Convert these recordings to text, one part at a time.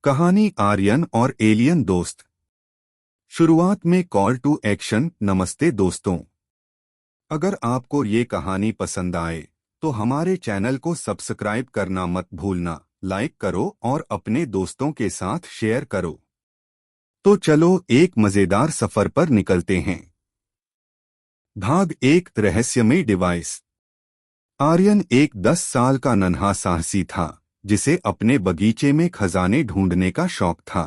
कहानी आर्यन और एलियन दोस्त। शुरुआत में कॉल टू एक्शन। नमस्ते दोस्तों, अगर आपको ये कहानी पसंद आए तो हमारे चैनल को सब्सक्राइब करना मत भूलना, लाइक करो और अपने दोस्तों के साथ शेयर करो। तो चलो एक मजेदार सफर पर निकलते हैं। भाग 1, रहस्यमय डिवाइस। आर्यन एक 10 साल का नन्हा साहसी था जिसे अपने बगीचे में खजाने ढूंढने का शौक था।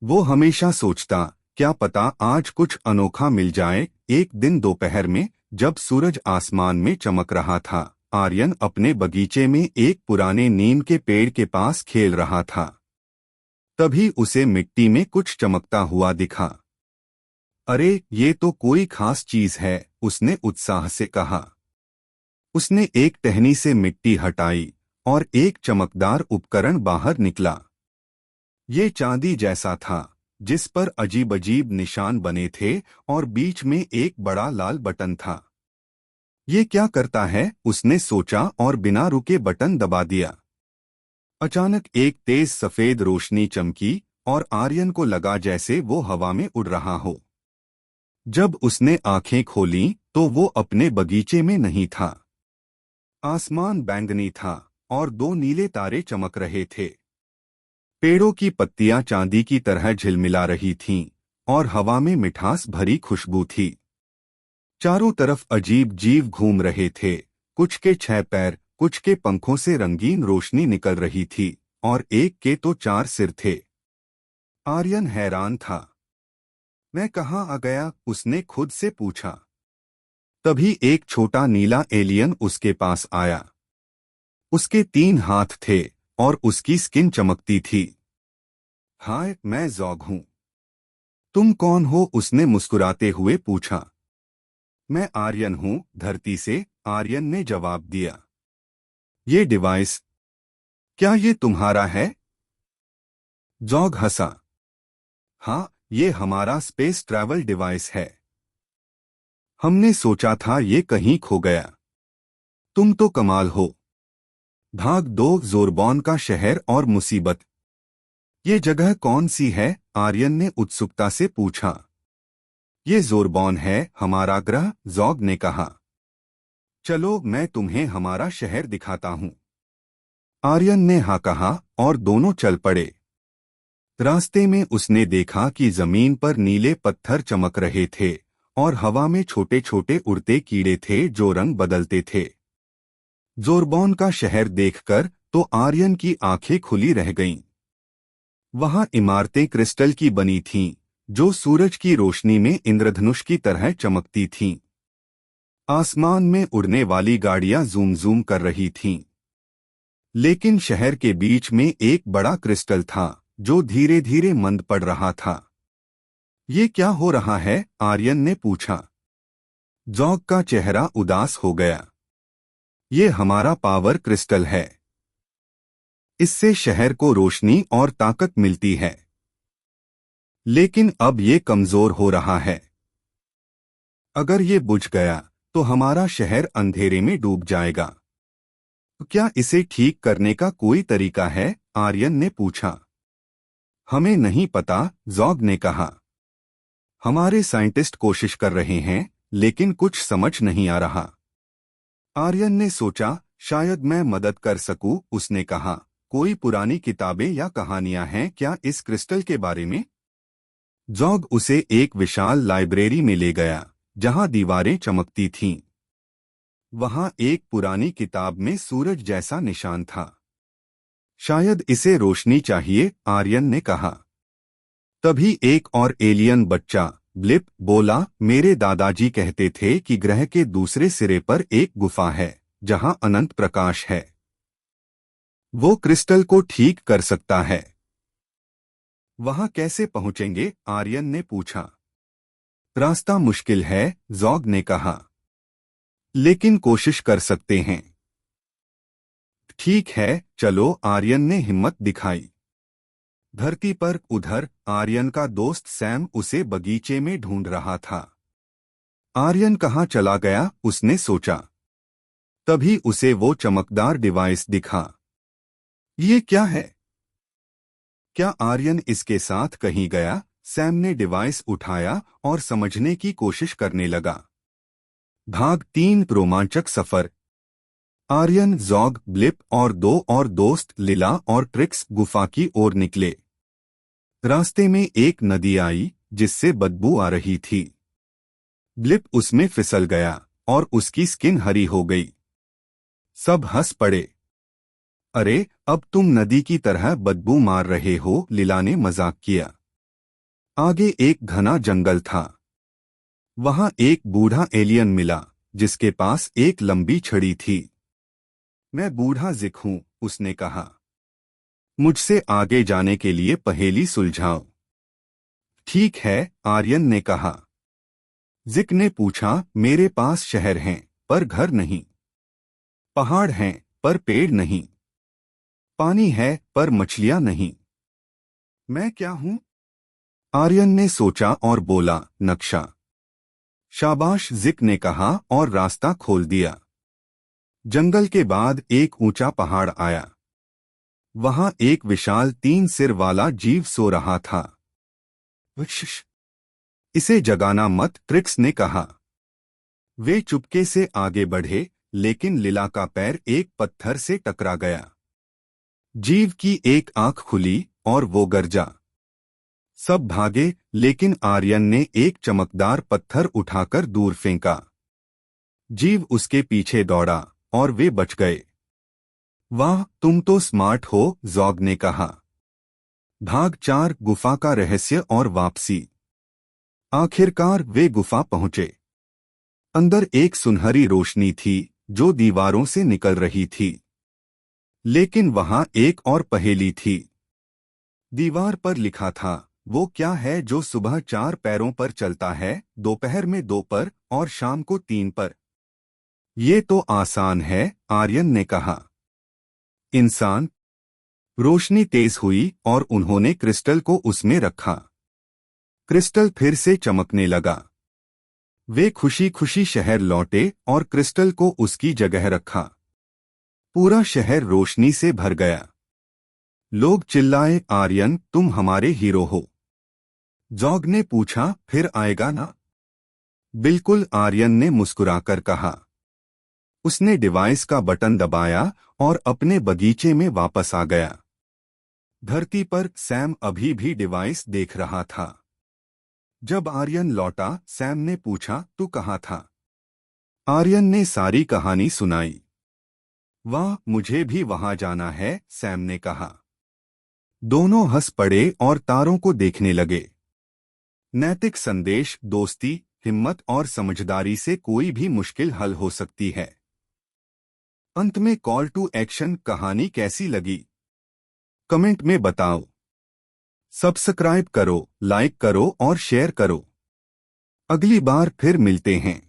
वो हमेशा सोचता, क्या पता आज कुछ अनोखा मिल जाए। एक दिन दोपहर में जब सूरज आसमान में चमक रहा था, आर्यन अपने बगीचे में एक पुराने नीम के पेड़ के पास खेल रहा था। तभी उसे मिट्टी में कुछ चमकता हुआ दिखा। अरे, ये तो कोई खास चीज है, उसने उत्साह से कहा। उसने एक टहनी से मिट्टी हटाई और एक चमकदार उपकरण बाहर निकला। ये चांदी जैसा था, जिस पर अजीब अजीब निशान बने थे और बीच में एक बड़ा लाल बटन था। ये क्या करता है, उसने सोचा और बिना रुके बटन दबा दिया। अचानक एक तेज सफेद रोशनी चमकी और आर्यन को लगा जैसे वो हवा में उड़ रहा हो। जब उसने आंखें खोलीं तो वो अपने बगीचे में नहीं था। आसमान बैंगनी था और 2 नीले तारे चमक रहे थे। पेड़ों की पत्तियां चांदी की तरह झिलमिला रही थीं और हवा में मिठास भरी खुशबू थी। चारों तरफ अजीब जीव घूम रहे थे, कुछ के 6 पैर, कुछ के पंखों से रंगीन रोशनी निकल रही थी और एक के तो 4 सिर थे। आर्यन हैरान था। मैं कहाँ आ गया, उसने खुद से पूछा। तभी एक छोटा नीला एलियन उसके पास आया। उसके 3 हाथ थे और उसकी स्किन चमकती थी। हाय, मैं ज़ॉग हूँ। तुम कौन हो, उसने मुस्कुराते हुए पूछा। मैं आर्यन हूँ, धरती से, आर्यन ने जवाब दिया। ये डिवाइस, क्या ये तुम्हारा है? ज़ॉग हंसा। हाँ, ये हमारा स्पेस ट्रैवल डिवाइस है। हमने सोचा था ये कहीं खो गया। तुम तो कमाल हो। भाग 2, ज़ोरबॉन का शहर और मुसीबत। ये जगह कौन सी है, आर्यन ने उत्सुकता से पूछा। ये ज़ोरबॉन है, हमारा ग्रह, ज़ॉग ने कहा। चलो मैं तुम्हें हमारा शहर दिखाता हूँ। आर्यन ने हाँ कहा और दोनों चल पड़े। रास्ते में उसने देखा कि जमीन पर नीले पत्थर चमक रहे थे और हवा में छोटे छोटे उड़ते कीड़े थे जो रंग बदलते थे। ज़ोरबॉन का शहर देखकर तो आर्यन की आंखें खुली रह गईं। वहां इमारतें क्रिस्टल की बनी थीं, जो सूरज की रोशनी में इंद्रधनुष की तरह चमकती थीं। आसमान में उड़ने वाली गाड़ियां जूम जूम कर रही थीं। लेकिन शहर के बीच में एक बड़ा क्रिस्टल था जो धीरे धीरे मंद पड़ रहा था। ये क्या हो रहा है, आर्यन ने पूछा। ज़ॉग का चेहरा उदास हो गया। ये हमारा पावर क्रिस्टल है। इससे शहर को रोशनी और ताकत मिलती है। लेकिन अब ये कमजोर हो रहा है। अगर ये बुझ गया तो हमारा शहर अंधेरे में डूब जाएगा। तो क्या इसे ठीक करने का कोई तरीका है, आर्यन ने पूछा। हमें नहीं पता, ज़ॉग ने कहा। हमारे साइंटिस्ट कोशिश कर रहे हैं, लेकिन कुछ समझ नहीं आ रहा। आर्यन ने सोचा, शायद मैं मदद कर सकूं, उसने कहा। कोई पुरानी किताबें या कहानियां हैं क्या इस क्रिस्टल के बारे में? ज़ॉग उसे एक विशाल लाइब्रेरी में ले गया, जहां दीवारें चमकती थीं। वहां एक पुरानी किताब में सूरज जैसा निशान था। शायद इसे रोशनी चाहिए, आर्यन ने कहा। तभी एक और एलियन बच्चा, ब्लिप, बोला, मेरे दादाजी कहते थे कि ग्रह के दूसरे सिरे पर एक गुफा है, जहां अनंत प्रकाश है। वो क्रिस्टल को ठीक कर सकता है। वहां कैसे पहुंचेंगे, आर्यन ने पूछा। रास्ता मुश्किल है, ज़ॉग ने कहा। लेकिन कोशिश कर सकते हैं। ठीक है, चलो, आर्यन ने हिम्मत दिखाई। धरती पर उधर आर्यन का दोस्त सैम उसे बगीचे में ढूंढ रहा था। आर्यन कहाँ चला गया, उसने सोचा। तभी उसे वो चमकदार डिवाइस दिखा। ये क्या है? क्या आर्यन इसके साथ कहीं गया? सैम ने डिवाइस उठाया और समझने की कोशिश करने लगा। भाग 3 रोमांचक सफर। आर्यन, जॉग, ब्लिप और दो और दोस्त लिला और ट्रिक्स गुफा की ओर निकले। रास्ते में एक नदी आई जिससे बदबू आ रही थी। ब्लिप उसमें फिसल गया और उसकी स्किन हरी हो गई। सब हंस पड़े। अरे, अब तुम नदी की तरह बदबू मार रहे हो, लिला ने मजाक किया। आगे एक घना जंगल था। वहां एक बूढ़ा एलियन मिला जिसके पास एक लंबी छड़ी थी। मैं बूढ़ा जिक हूं, उसने कहा। मुझसे आगे जाने के लिए पहेली सुलझाओ। ठीक है, आर्यन ने कहा। जिक ने पूछा, मेरे पास शहर हैं पर घर नहीं, पहाड़ हैं पर पेड़ नहीं, पानी है पर मछलियां नहीं, मैं क्या हूं? आर्यन ने सोचा और बोला, नक्शा। शाबाश, जिक ने कहा और रास्ता खोल दिया। जंगल के बाद एक ऊंचा पहाड़ आया। वहां एक विशाल 3 सिर वाला जीव सो रहा था। श्श, इसे जगाना मत, ट्रिक्स ने कहा। वे चुपके से आगे बढ़े, लेकिन लिला का पैर एक पत्थर से टकरा गया। जीव की एक आंख खुली और वो गरजा। सब भागे, लेकिन आर्यन ने एक चमकदार पत्थर उठाकर दूर फेंका। जीव उसके पीछे दौड़ा और वे बच गए। वाह, तुम तो स्मार्ट हो, जॉग ने कहा। भाग 4 गुफा का रहस्य और वापसी। आखिरकार वे गुफा पहुंचे। अंदर एक सुनहरी रोशनी थी जो दीवारों से निकल रही थी। लेकिन वहां एक और पहेली थी। दीवार पर लिखा था, वो क्या है जो सुबह 4 पैरों पर चलता है, दोपहर में 2 पर और शाम को 3 पर? ये तो आसान है, आर्यन ने कहा। इंसान। रोशनी तेज हुई और उन्होंने क्रिस्टल को उसमें रखा। क्रिस्टल फिर से चमकने लगा। वे खुशी खुशी शहर लौटे और क्रिस्टल को उसकी जगह रखा। पूरा शहर रोशनी से भर गया। लोग चिल्लाए, आर्यन, तुम हमारे हीरो हो। जॉग ने पूछा, फिर आएगा ना? बिल्कुल, आर्यन ने मुस्कुराकर कहा। उसने डिवाइस का बटन दबाया और अपने बगीचे में वापस आ गया। धरती पर सैम अभी भी डिवाइस देख रहा था। जब आर्यन लौटा, सैम ने पूछा, तू कहाँ था? आर्यन ने सारी कहानी सुनाई। वाह, मुझे भी वहां जाना है, सैम ने कहा। दोनों हंस पड़े और तारों को देखने लगे। नैतिक संदेश, दोस्ती, हिम्मत और समझदारी से कोई भी मुश्किल हल हो सकती है। अंत में कॉल टू एक्शन, कहानी कैसी लगी? कमेंट में बताओ। सब्सक्राइब करो, लाइक करो और शेयर करो। अगली बार फिर मिलते हैं।